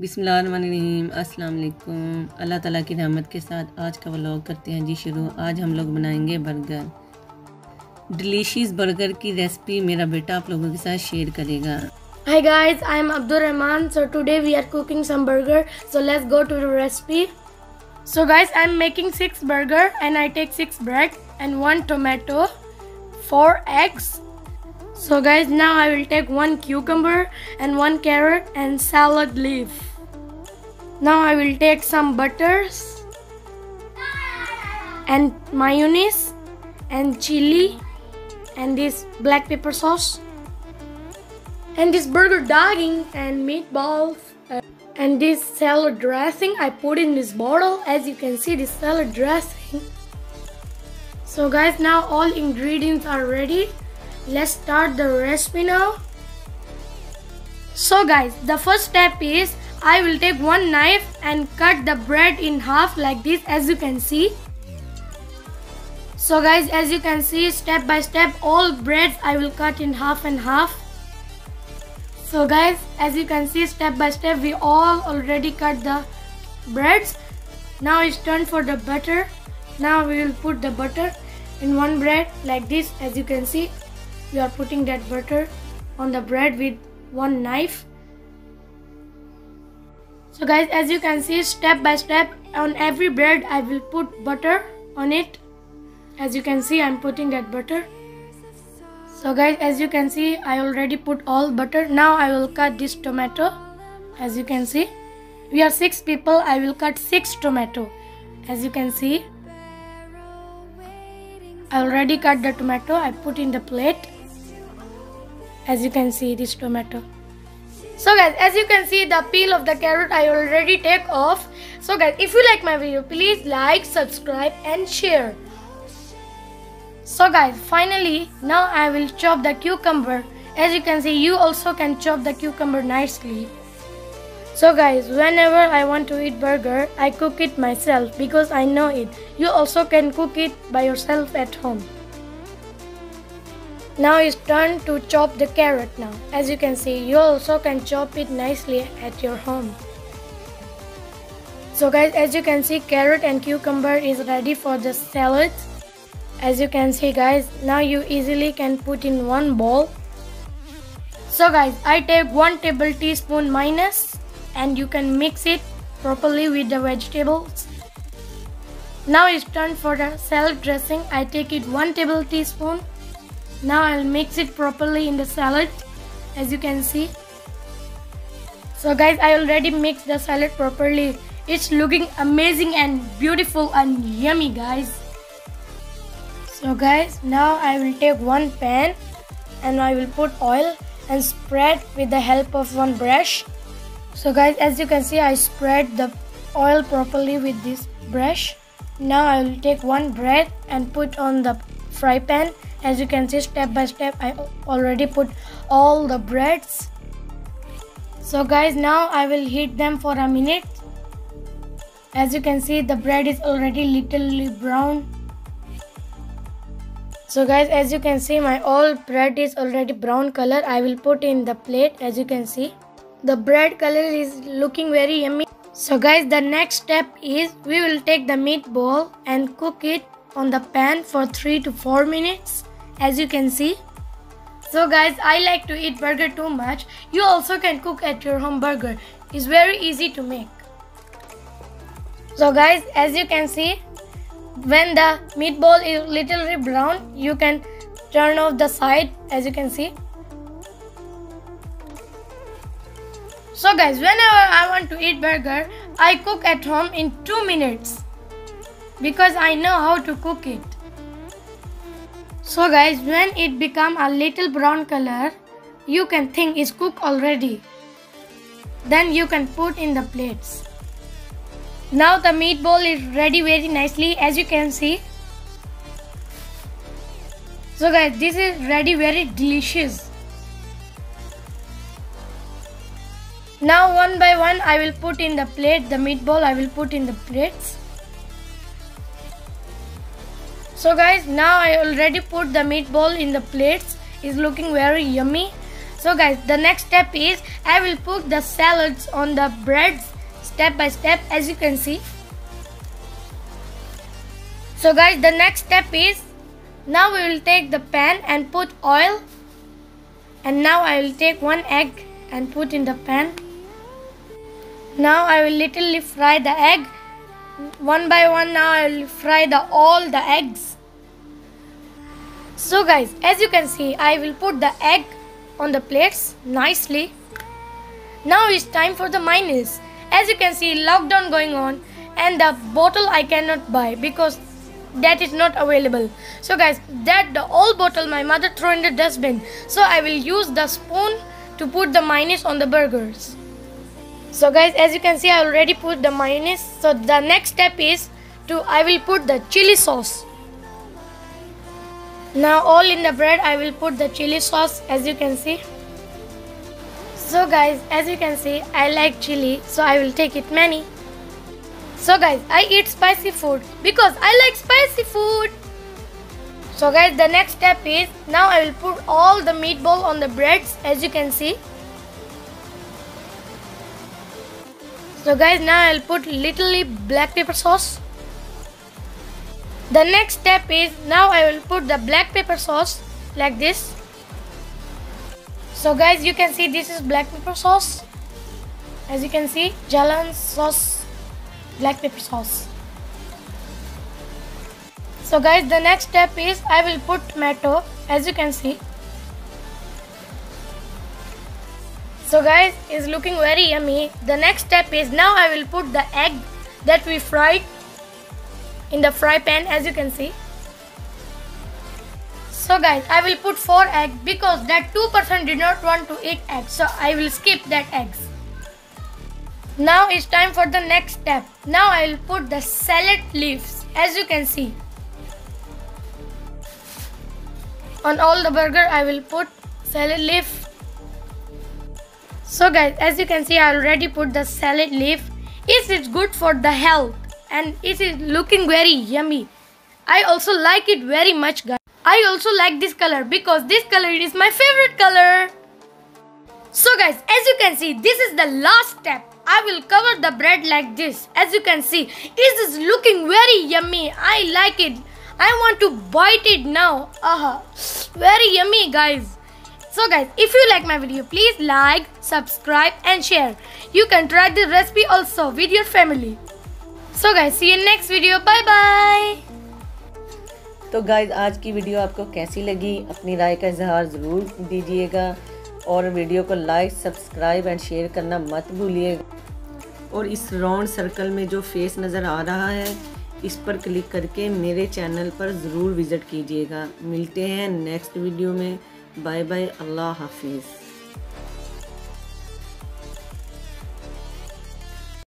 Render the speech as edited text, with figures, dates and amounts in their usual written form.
बिस्मिल्लाहिर्रहमानिर्रहीम। अस्सलाम वालेकुम। अल्लाह ताला की रहमत के साथ आज का व्लॉग करते हैं जी शुरू। आज हम लोग बनाएंगे बर्गर। डिलीशियस बर्गर की रेसिपी मेरा बेटा आप लोगों के साथ शेयर करेगा। Hi guys, I am Abdur Rahman. So today we are cooking some burger. So let's go to the recipe. So guys, I am making 6 burger and I take 6 bread and 1 tomato, 4 eggs. So guys, now I will take 1 cucumber and 1 carrot and salad leaf. Now I will take some butters and mayonnaise and chili and this black pepper sauce and this burger dogging and meatballs and this salad dressing I put in this bottle. As you can see, this salad dressing. So guys, now all ingredients are ready. Let's start the recipe now. So guys, the first step is I will take 1 knife and cut the bread in half like this, as you can see. So guys, as you can see, step by step all breads I will cut in half and half. So guys, as you can see, step by step we all already cut the breads. Now it's turn for the butter. Now we will put the butter in one bread like this. As you can see, we are putting that butter on the bread with one knife. So guys, as you can see, step by step on every bread I will put butter on it. As you can see, I'm putting that butter. So guys, as you can see, I already put all butter. Now I will cut this tomato. As you can see, we are 6 people. I will cut 6 tomato. As you can see, I already cut the tomato. I put in the plate. As you can see, this tomato. So guys, as you can see, the peel of the carrot I already take off. So guys, if you like my video, please like, subscribe and share. So guys, finally, now I will chop the cucumber. As you can see, you also can chop the cucumber nicely. So guys, whenever I want to eat burger, I cook it myself because I know it. You also can cook it by yourself at home. Now it's turn to chop the carrot now. As you can see, you also can chop it nicely at your home. So guys, as you can see, carrot and cucumber is ready for the salad. As you can see guys, now you easily can put in one bowl. So guys, I take 1 tablespoon mayonnaise and you can mix it properly with the vegetables. Now it's turn for the salad dressing. I take it 1 tablespoon. Now I'll mix it properly in the salad, as you can see. So guys, I already mixed the salad properly. It's looking amazing and beautiful and yummy guys. So guys, now I will take 1 pan and I will put oil and spread with the help of 1 brush. So guys, as you can see, I spread the oil properly with this brush. Now I will take 1 bread and put on the fry pan. As you can see, step by step I already put all the breads. So guys, now I will heat them for a minute. As you can see, the bread is already little brown. So guys, as you can see, my all bread is already brown color. I will put in the plate. As you can see, the bread color is looking very yummy. So guys, the next step is we will take the meatball and cook it on the pan for 3 to 4 minutes. As you can see. So guys, I like to eat burger too much. You also can cook at your home burger. It's very easy to make. So guys, as you can see, when the meatball is little brown, you can turn off the side. As you can see. So guys, whenever I want to eat burger, I cook at home in 2 minutes because I know how to cook it. So guys, when it become a little brown color, you can think it's cooked already. Then you can put in the plates. Now the meatball is ready very nicely, as you can see. So guys, this is ready very delicious. Now one by one I will put in the plate. The meatball I will put in the plates. So guys, now I already put the meatball in the plates. It's looking very yummy. So guys, the next step is I will put the salads on the breads step by step, as you can see. So guys, the next step is now we will take the pan and put oil, and now I will take one egg and put in the pan. Now I will little fry the egg one by one. Now I will fry all the eggs. So guys, as you can see, I will put the egg on the plates nicely. Now it's time for the mayonnaise. As you can see, lockdown going on, and the bottle I cannot buy because that is not available. So guys, the old bottle my mother threw in the dustbin. So I will use the spoon to put the mayonnaise on the burgers. So guys, as you can see, I already put the mayonnaise. So the next step is I will put the chili sauce. Now all in the bread I will put the chili sauce, as you can see. So guys, as you can see, I like chili, so I will take it many. So guys, I eat spicy food because I like spicy food. So guys, the next step is now I will put all the meatball on the breads, as you can see. So guys, now I will put little black pepper sauce. The next step is now I will put the black pepper sauce like this. So guys, you can see this is black pepper sauce. As you can see, Jalan sauce, black pepper sauce. So guys, the next step is I will put tomato, as you can see. So guys, it's looking very yummy. The next step is now I will put the egg that we fried in the fry pan, as you can see. So guys, I will put 4 eggs because that 2% did not want to eat eggs, so I will skip that eggs. Now it's time for the next step. Now I will put the salad leaves, as you can see. On all the burger I will put salad leaf. So guys, as you can see, I already put the salad leaf. It is good for the health and it is looking very yummy. I also like it very much, guys. I also like this color because this color is my favorite color. So guys, as you can see, this is the last step. I will cover the bread like this. As you can see, it is looking very yummy. I like it. I want to bite it now. Very yummy, guys. So guys, if you like my video, please like, subscribe and share. You can try this recipe also with your family. So guys, see you next video. Bye bye. तो guys, आज की video आपको कैसी लगी? अपनी राय का इजहार ज़रूर दीजिएगा और वीडियो को लाइक, सब्सक्राइब एंड शेयर करना मत भूलिएगा। और इस राउंड सर्कल में जो फेस नज़र आ रहा है, इस पर क्लिक करके मेरे चैनल पर ज़रूर विज़िट कीजिएगा। मिलते हैं नेक्स्ट वीडियो में। बाय बाय, अल्लाह हाफिज़।